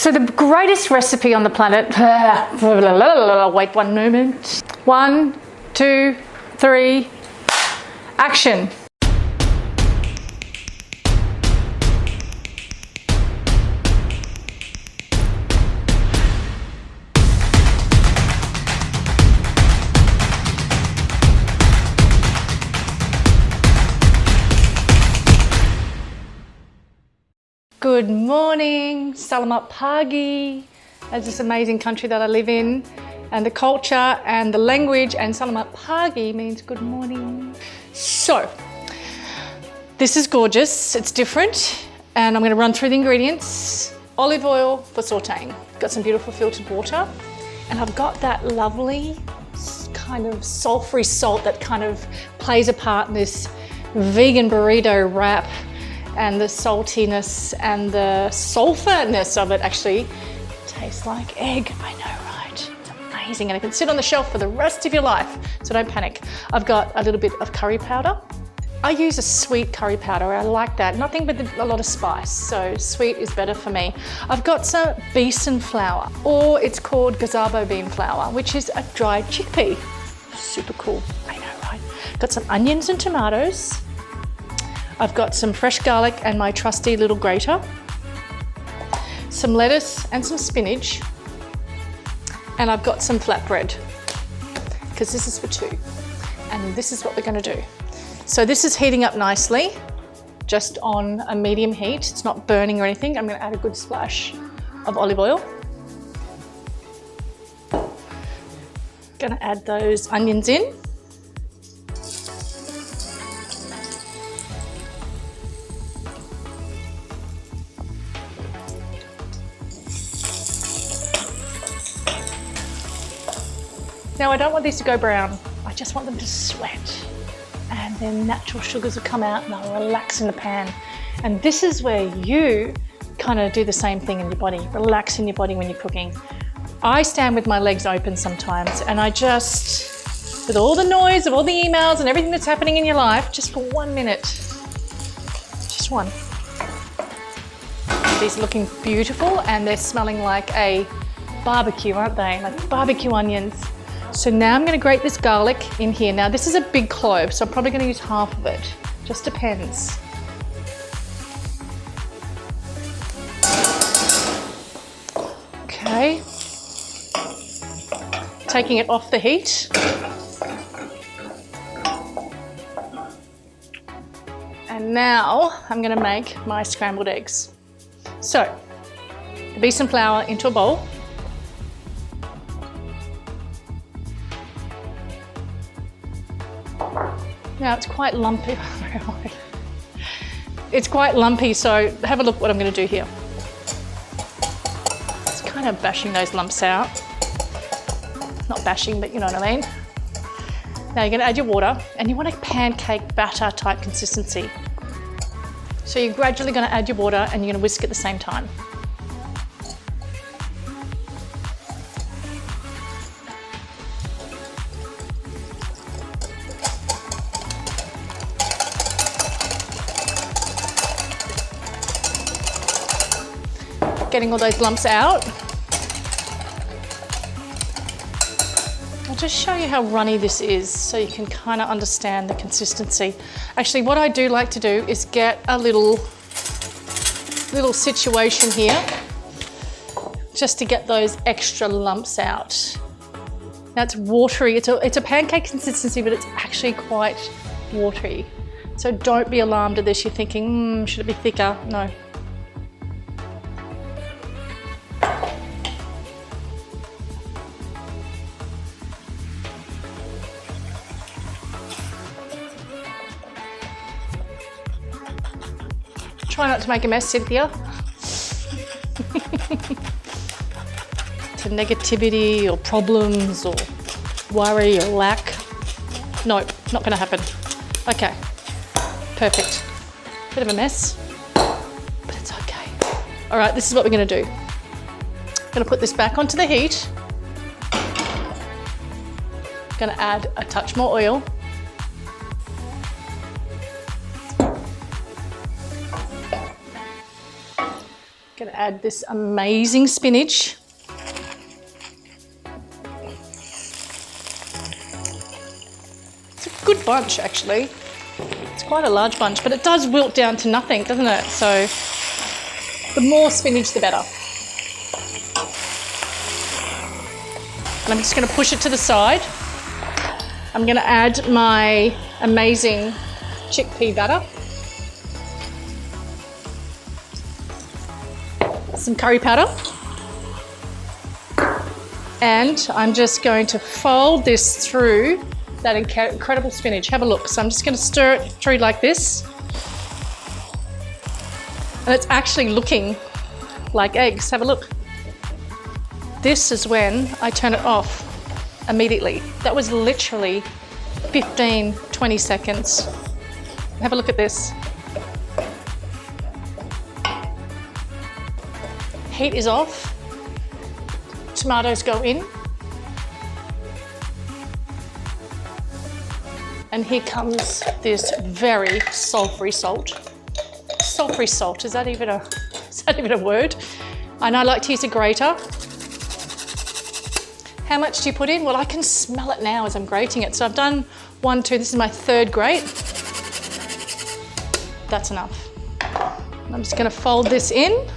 So the greatest recipe on the planet, wait one moment. 1, 2, 3, action. Good morning, Selamat pagi. That's this amazing country that I live in, and the culture and the language, and Selamat pagi means good morning. So, this is gorgeous, it's different, and I'm gonna run through the ingredients. Olive oil for sautéing. Got some beautiful filtered water, and I've got that lovely kind of sulfury salt that kind of plays a part in this vegan burrito wrap. And the saltiness and the sulphurness of it actually tastes like egg. I know, right? It's amazing, and it can sit on the shelf for the rest of your life, so don't panic. I've got a little bit of curry powder. I use a sweet curry powder, I like that. Nothing but a lot of spice, so sweet is better for me. I've got some besan flour, or it's called gazebo bean flour, which is a dried chickpea. Super cool, I know, right? Got some onions and tomatoes. I've got some fresh garlic and my trusty little grater, some lettuce and some spinach, and I've got some flatbread, because this is for two, and this is what we're going to do. So this is heating up nicely, just on a medium heat. It's not burning or anything. I'm going to add a good splash of olive oil. Going to add those onions in. Now I don't want these to go brown, I just want them to sweat, and then natural sugars will come out and they'll relax in the pan. And this is where you kind of do the same thing in your body, relax in your body when you're cooking. I stand with my legs open sometimes, and I just, with all the noise of all the emails and everything that's happening in your life, just for 1 minute, just one. These are looking beautiful and they're smelling like a barbecue, aren't they? Like barbecue onions. So now I'm going to grate this garlic in here. Now this is a big clove, so I'm probably going to use half of it. Just depends. Okay. Taking it off the heat. And now I'm going to make my scrambled eggs. So, the besan flour into a bowl. Now it's quite lumpy. It's quite lumpy, so have a look what I'm going to do here. Just kind of bashing those lumps out. Not bashing, but you know what I mean. Now you're going to add your water, and you want a pancake batter type consistency. So you're gradually going to add your water, and you're going to whisk at the same time. Getting all those lumps out. I'll just show you how runny this is so you can kind of understand the consistency. Actually, what I do like to do is get a little situation here just to get those extra lumps out. Now it's watery, it's a pancake consistency, but it's actually quite watery. So don't be alarmed at this. You're thinking, should it be thicker? No. Try not to make a mess, Cynthia. To negativity or problems or worry or lack. Nope, not going to happen. Okay, perfect. Bit of a mess, but it's okay. All right, this is what we're going to do. I'm going to put this back onto the heat. I'm going to add a touch more oil. going to add this amazing spinach. It's a good bunch, actually. It's quite a large bunch, but it does wilt down to nothing, doesn't it? So the more spinach, the better. And I'm just going to push it to the side. I'm going to add my amazing chickpea batter. Some curry powder. And I'm just going to fold this through that incredible spinach. Have a look. So I'm just going to stir it through like this. And it's actually looking like eggs. Have a look. This is when I turn it off immediately. That was literally 15, 20 seconds. Have a look at this. Heat is off. Tomatoes go in. And here comes this very sulfury salt. Sulfury salt, is that even a word? And I like to use a grater. How much do you put in? Well, I can smell it now as I'm grating it. So I've done 1, 2, this is my 3rd grate. That's enough. I'm just going to fold this in.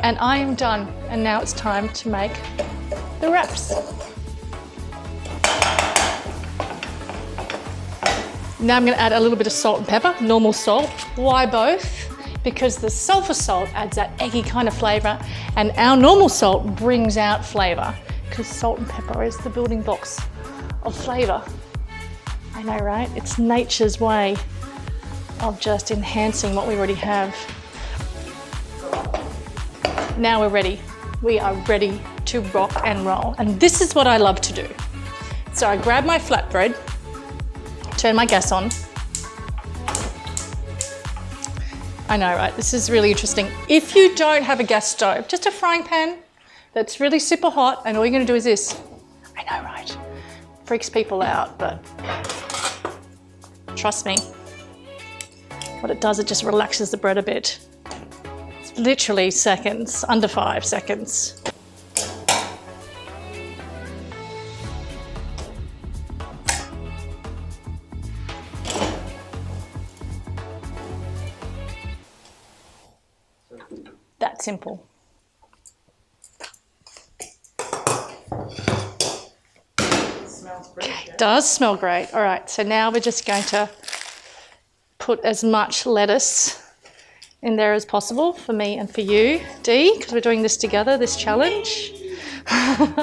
And I am done. And now it's time to make the wraps. Now I'm going to add a little bit of salt and pepper, normal salt. Why both? Because the sulfur salt adds that eggy kind of flavour and our normal salt brings out flavour because salt and pepper is the building blocks of flavour. I know, right? It's nature's way of just enhancing what we already have. Now we're ready. We are ready to rock and roll. And this is what I love to do. So I grab my flatbread, turn my gas on. I know, right? This is really interesting. If you don't have a gas stove, just a frying pan that's really super hot, and all you're gonna do is this. I know, right? Freaks people out, but trust me. What it does, it just relaxes the bread a bit. It's literally seconds, under 5 seconds. That simple. Okay, it does smell great. All right, so now we're just going to put as much lettuce in there as possible for me and for you, Dee, because we're doing this together, this challenge. We're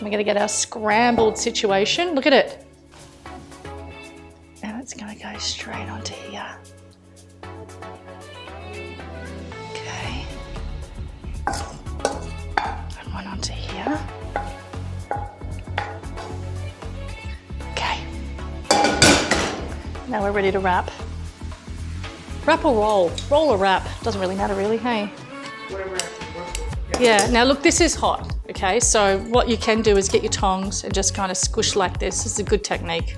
going to get our scrambled situation. Look at it. And it's going to go straight onto here. Okay. And one onto here. Okay. Now we're ready to wrap. Wrap or roll? Roll or wrap? Doesn't really matter really, hey? Yeah, now look, this is hot, okay? So what you can do is get your tongs and just kind of squish like this. This is a good technique.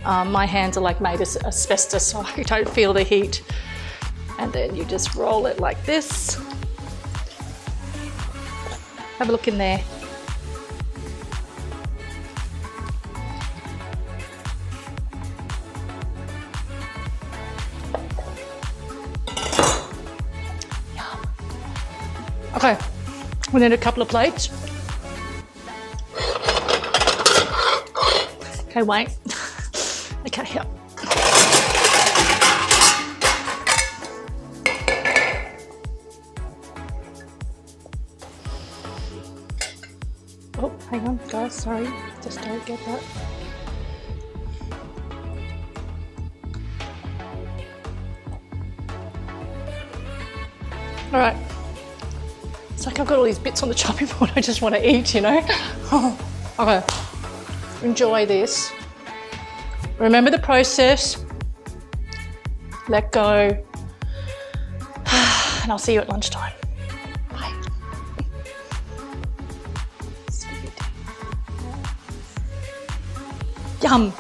My hands are like made of asbestos, so I don't feel the heat. And then you just roll it like this. Have a look in there. Okay, we need a couple of plates. Okay, wait. Okay, here. Oh, hang on, guys, sorry. Just don't get that. All right. It's like I've got all these bits on the chopping board I just want to eat, you know? Okay, enjoy this. Remember the process. Let go. And I'll see you at lunchtime. Bye. Yum.